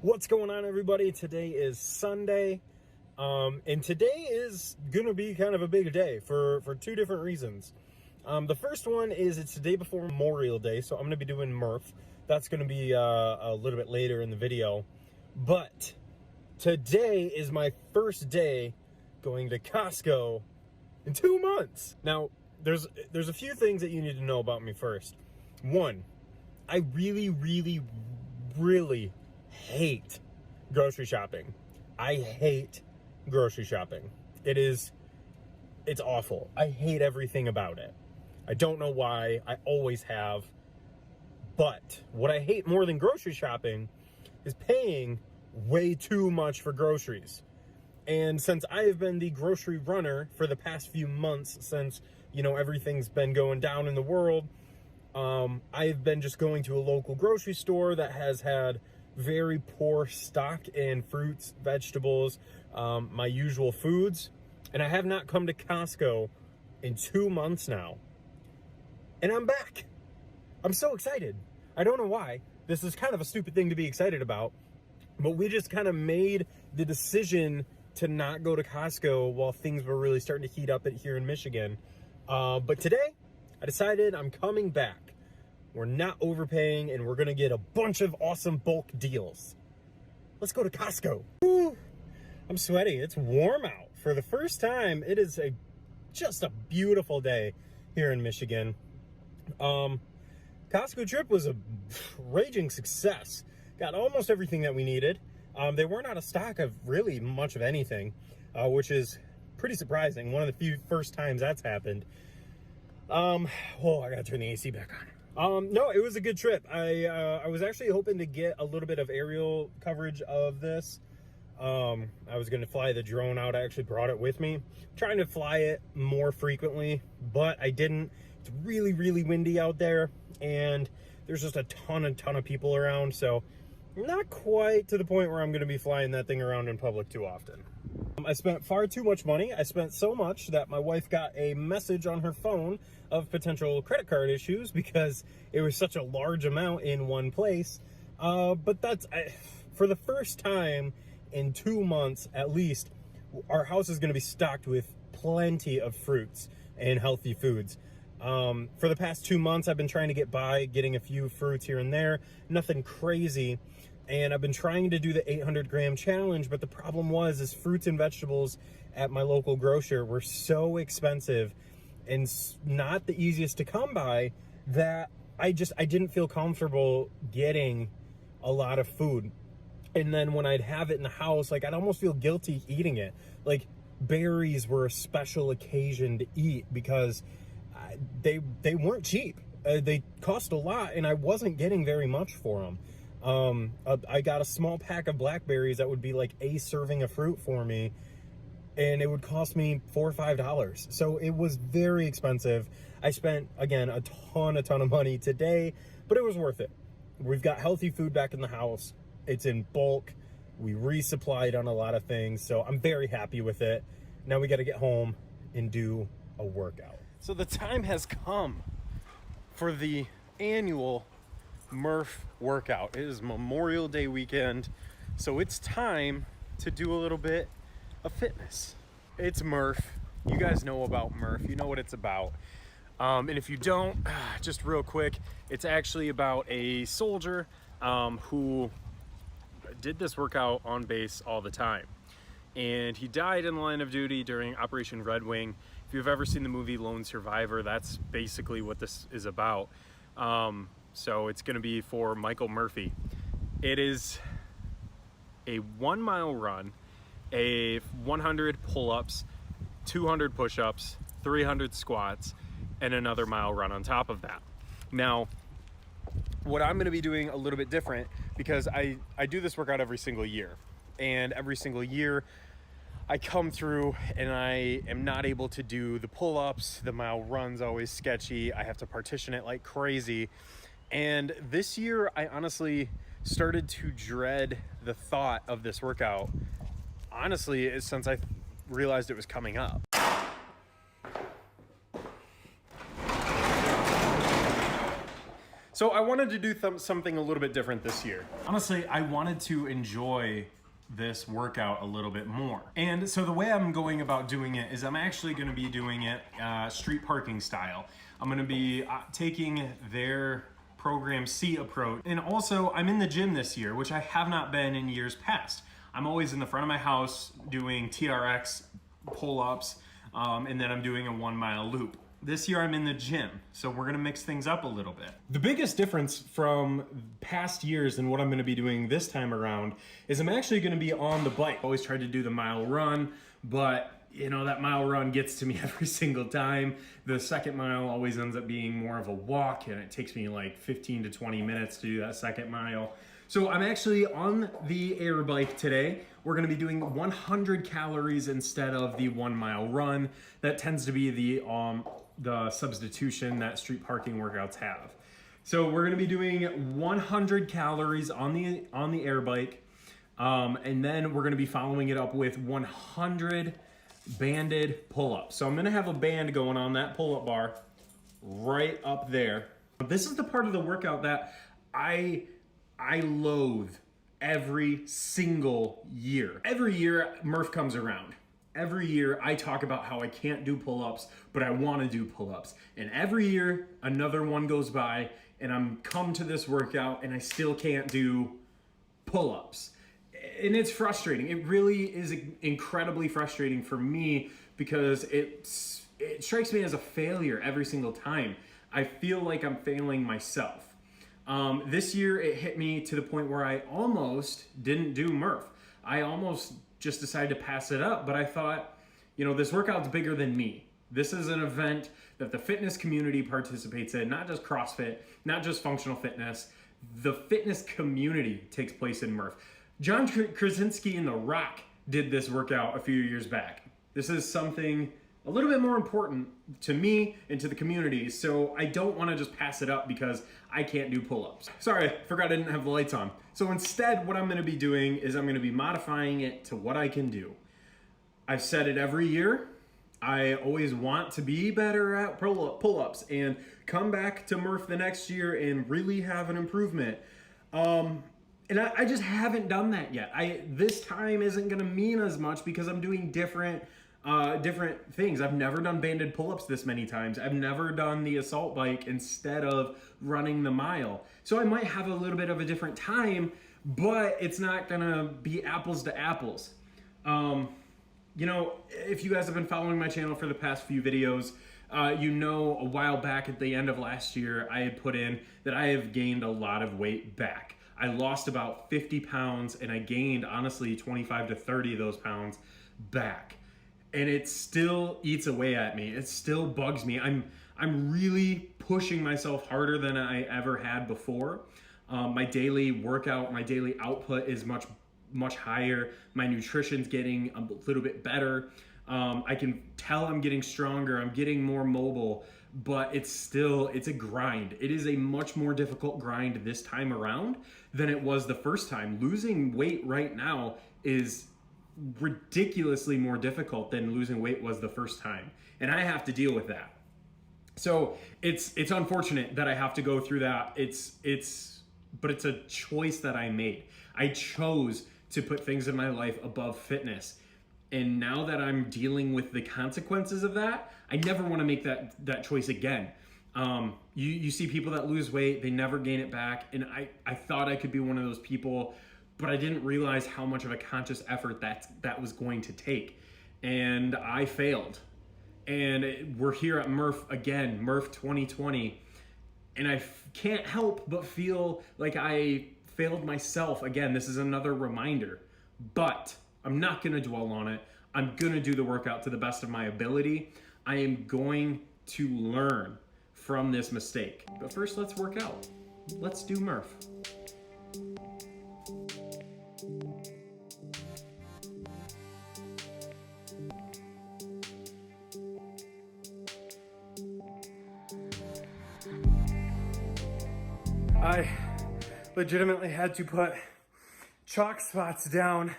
What's going on, everybody? Today is Sunday, and today is gonna be kind of a big day for two different reasons. The first one is it's the day before Memorial Day, so I'm gonna be doing Murph. That's gonna be a little bit later in the video, but today is my first day going to Costco in 2 months. Now, there's a few things that you need to know about me first. One, I really hate grocery shopping. I hate grocery shopping. It's awful. I hate everything about it. I don't know why. I always have. But what I hate more than grocery shopping is paying way too much for groceries. And since I have been the grocery runner for the past few months, since, everything's been going down in the world, I've been just going to a local grocery store that has had very poor stock in fruits, vegetables, my usual foods. And I have not come to Costco in 2 months now. And I'm back. I'm so excited. I don't know why. This is kind of a stupid thing to be excited about. But we just kind of made the decision to not go to Costco while things were really starting to heat up here in Michigan. But today, I decided I'm coming back. We're not overpaying, and we're gonna get a bunch of awesome bulk deals. Let's go to Costco. Woo. I'm sweaty. It's warm out. For the first time, it is just a beautiful day here in Michigan. Costco trip was a raging success. Got almost everything that we needed. They weren't out of stock of really much of anything, which is pretty surprising. One of the few first times that's happened. I gotta turn the AC back on. No, it was a good trip. I was actually hoping to get a little bit of aerial coverage of this. I was going to fly the drone out. I actually brought it with me, trying to fly it more frequently, but I didn't. It's really windy out there, and there's just a ton of people around, so not quite to the point where I'm going to be flying that thing around in public too often. I spent far too much money. I spent so much that my wife got a message on her phone of potential credit card issues because it was such a large amount in one place. But that's, for the first time in 2 months at least, our house is going to be stocked with plenty of fruits and healthy foods. For the past 2 months, I've been trying to get by, getting a few fruits here and there, nothing crazy. And I've been trying to do the 800-gram challenge, but the problem is fruits and vegetables at my local grocer were so expensive and not the easiest to come by that I didn't feel comfortable getting a lot of food. And then when I'd have it in the house, I'd almost feel guilty eating it. Berries were a special occasion to eat because they weren't cheap. They cost a lot, and I wasn't getting very much for them. I got a small pack of blackberries that would be like a serving of fruit for me, and it would cost me $4 or $5. So it was very expensive. I spent, again, a ton of money today, but it was worth it. We've got healthy food back in the house. It's in bulk. We resupplied on a lot of things, so I'm very happy with it. Now we got to get home and do a workout. So the time has come for the annual Murph workout. It is Memorial Day weekend, so it's time to do a little bit of fitness. It's Murph. You guys know about Murph. You know what it's about. And if you don't, just real quick, it's actually about a soldier who did this workout on base all the time. And he died in the line of duty during Operation Red Wing. If you've ever seen the movie Lone Survivor, that's basically what this is about. So it's going to be for Michael Murphy. It is a 1 mile run, a 100 pull-ups, 200 push-ups, 300 squats, and another mile run on top of that. Now, what I'm going to be doing a little bit different, because I do this workout every single year. And every single year, I come through and I am not able to do the pull-ups. The mile run's always sketchy. I have to partition it like crazy. And this year, I honestly started to dread the thought of this workout, honestly, since I realized it was coming up. So I wanted to do something a little bit different this year. Honestly, I wanted to enjoy this workout a little bit more. And so the way I'm going about doing it is I'm actually gonna be doing it street parking style. I'm gonna be taking their Program C approach. And also I'm in the gym this year, which I have not been in years past. I'm always in the front of my house doing TRX pull-ups, and then I'm doing a 1 mile loop. This year I'm in the gym, so we're gonna mix things up a little bit. The biggest difference from past years and what I'm gonna be doing this time around is I'm actually gonna be on the bike. I always tried to do the mile run, but you know, that mile run gets to me every single time. The second mile always ends up being more of a walk, and it takes me like 15 to 20 minutes to do that second mile. So I'm actually on the air bike today. We're gonna be doing 100 calories instead of the 1 mile run. That tends to be the substitution that street parking workouts have. So we're gonna be doing 100 calories on the air bike, and then we're gonna be following it up with 100 banded pull-ups. So I'm gonna have a band going on that pull-up bar right up there. This is the part of the workout that I loathe every single year. Every year Murph comes around. Every year I talk about how I can't do pull-ups, but I want to do pull-ups. And every year another one goes by and I'm come to this workout and I still can't do pull-ups. And it's frustrating. It really is incredibly frustrating for me because it strikes me as a failure every single time. I feel like I'm failing myself. This year it hit me to the point where I almost didn't do Murph. I almost just decided to pass it up, but I thought, you know, this workout's bigger than me. This is an event that the fitness community participates in, not just CrossFit, not just functional fitness. The fitness community takes place in Murph. John Krasinski and The Rock did this workout a few years back. This is something a little bit more important to me and to the community, so I don't want to just pass it up because I can't do pull-ups. Sorry, I forgot I didn't have the lights on. So instead, what I'm going to be doing is I'm going to be modifying it to what I can do. I've said it every year. I always want to be better at pull-ups and come back to Murph the next year and really have an improvement. And I just haven't done that yet. This time isn't going to mean as much because I'm doing different things. I've never done banded pull-ups this many times. I've never done the assault bike instead of running the mile. So I might have a little bit of a different time, but it's not gonna be apples to apples. You know, if you guys have been following my channel for the past few videos, you know a while back at the end of last year, I had put in that I have gained a lot of weight back. I lost about 50 pounds and I gained, honestly, 25 to 30 of those pounds back. And it still eats away at me. It still bugs me. I'm really pushing myself harder than I ever had before. My daily workout, my daily output is much higher. My nutrition's getting a little bit better. I can tell I'm getting stronger. I'm getting more mobile, but it's a grind. It is a much more difficult grind this time around than it was the first time. Losing weight right now is ridiculously more difficult than losing weight was the first time, and I have to deal with that. So it's unfortunate that I have to go through that. But it's a choice that I made. I chose to put things in my life above fitness, and now that I'm dealing with the consequences of that, I never want to make that choice again. You see people that lose weight, they never gain it back, and I thought I could be one of those people, but I didn't realize how much of a conscious effort that was going to take. And I failed. And we're here at Murph again, Murph 2020. And I can't help but feel like I failed myself again. This is another reminder. But I'm not gonna dwell on it. I'm gonna do the workout to the best of my ability. I am going to learn from this mistake. But first, let's work out. Let's do Murph. I legitimately had to put chalk spots down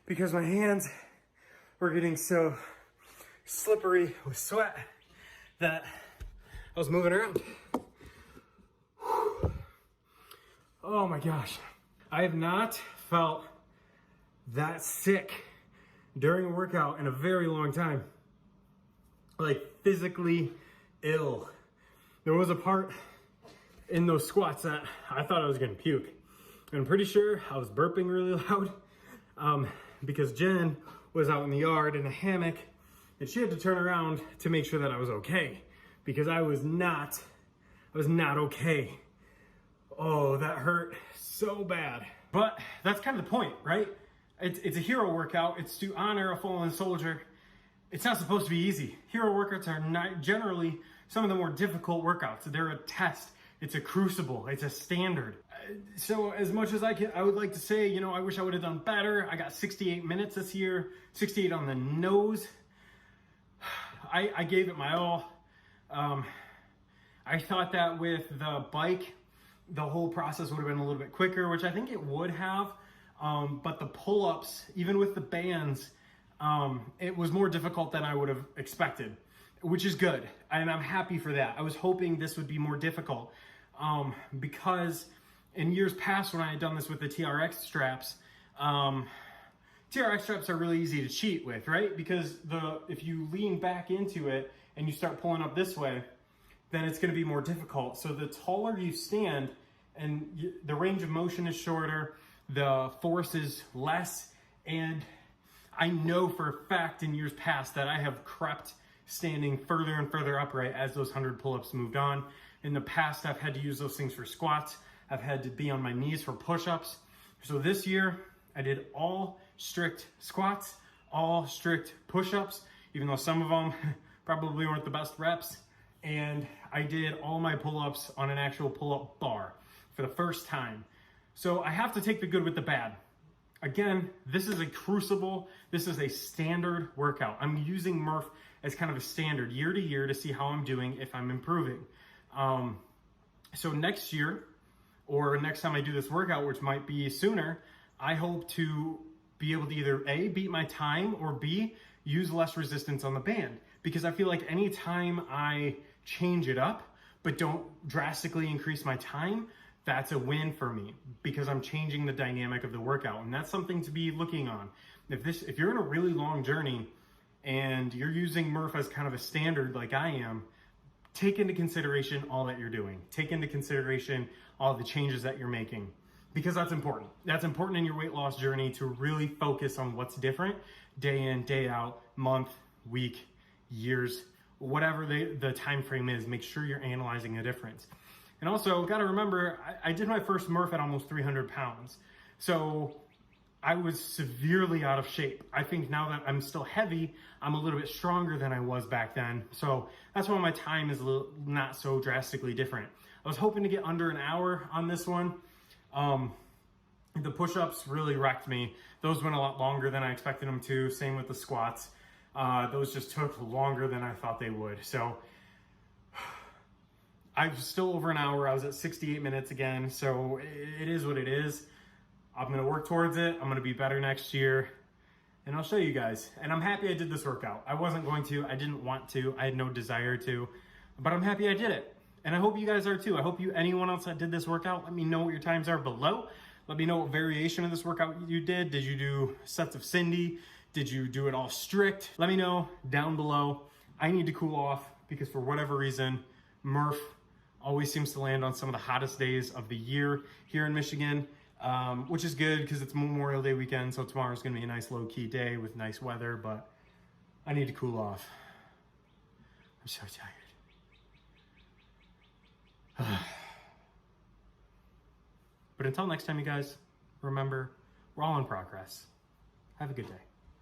because my hands were getting so slippery with sweat that I was moving around. Whew. Oh my gosh. I have not felt that sick during a workout in a very long time. Like physically ill. There was a part in those squats that I thought I was gonna puke. And I'm pretty sure I was burping really loud because Jen was out in the yard in a hammock and she had to turn around to make sure that I was okay because I was not okay. Oh, that hurt so bad. But that's kind of the point, right? It's a hero workout. It's to honor a fallen soldier. It's not supposed to be easy. Hero workouts are not generally some of the more difficult workouts. They're a test. It's a crucible. It's a standard. So as much as I would like to say, you know, I wish I would have done better. I got 68 minutes this year, 68 on the nose. I gave it my all. I thought that with the bike, the whole process would have been a little bit quicker, which I think it would have. But the pull-ups, even with the bands, it was more difficult than I would have expected, which is good. And I'm happy for that. I was hoping this would be more difficult because in years past when I had done this with the TRX straps, TRX straps are really easy to cheat with, right? Because if you lean back into it and you start pulling up this way, then it's going to be more difficult. So the taller you stand and the range of motion is shorter, the force is less. And I know for a fact in years past that I have crept standing further and further upright as those 100 pull-ups moved on. In the past, I've had to use those things for squats. I've had to be on my knees for push-ups. So this year, I did all strict squats, all strict push-ups, even though some of them probably weren't the best reps. And I did all my pull-ups on an actual pull-up bar for the first time. So I have to take the good with the bad. Again, this is a crucible. This is a standard workout. I'm using Murph as kind of a standard year to year to see how I'm doing, if I'm improving. So next year, or next time I do this workout, which might be sooner, I hope to be able to either A, beat my time, or B, use less resistance on the band. Because I feel like anytime I change it up, but don't drastically increase my time, that's a win for me because I'm changing the dynamic of the workout. And that's something to be looking on. If you're in a really long journey and you're using Murph as kind of a standard like I am, take into consideration all that you're doing. Take into consideration all the changes that you're making because that's important. That's important in your weight loss journey to really focus on what's different day in, day out, month, week, years, whatever the time frame is. Make sure you're analyzing the difference. And also, got to remember, I did my first Murph at almost 300 pounds. So I was severely out of shape. I think now that I'm still heavy, I'm a little bit stronger than I was back then. So that's why my time is not so drastically different. I was hoping to get under an hour on this one. The push-ups really wrecked me. Those went a lot longer than I expected them to. Same with the squats. Those just took longer than I thought they would. So I was still over an hour. I was at 68 minutes again. So it is what it is. I'm going to work towards it. I'm going to be better next year. And I'll show you guys. And I'm happy I did this workout. I wasn't going to. I didn't want to. I had no desire to. But I'm happy I did it. And I hope you guys are too. I hope anyone else that did this workout, let me know what your times are below. Let me know what variation of this workout you did. Did you do sets of Cindy? Did you do it all strict? Let me know down below. I need to cool off because for whatever reason, Murph always seems to land on some of the hottest days of the year here in Michigan, which is good because it's Memorial Day weekend. So tomorrow's gonna be a nice low-key day with nice weather, but I need to cool off. I'm so tired. But until next time, you guys, remember, we're all in progress. Have a good day.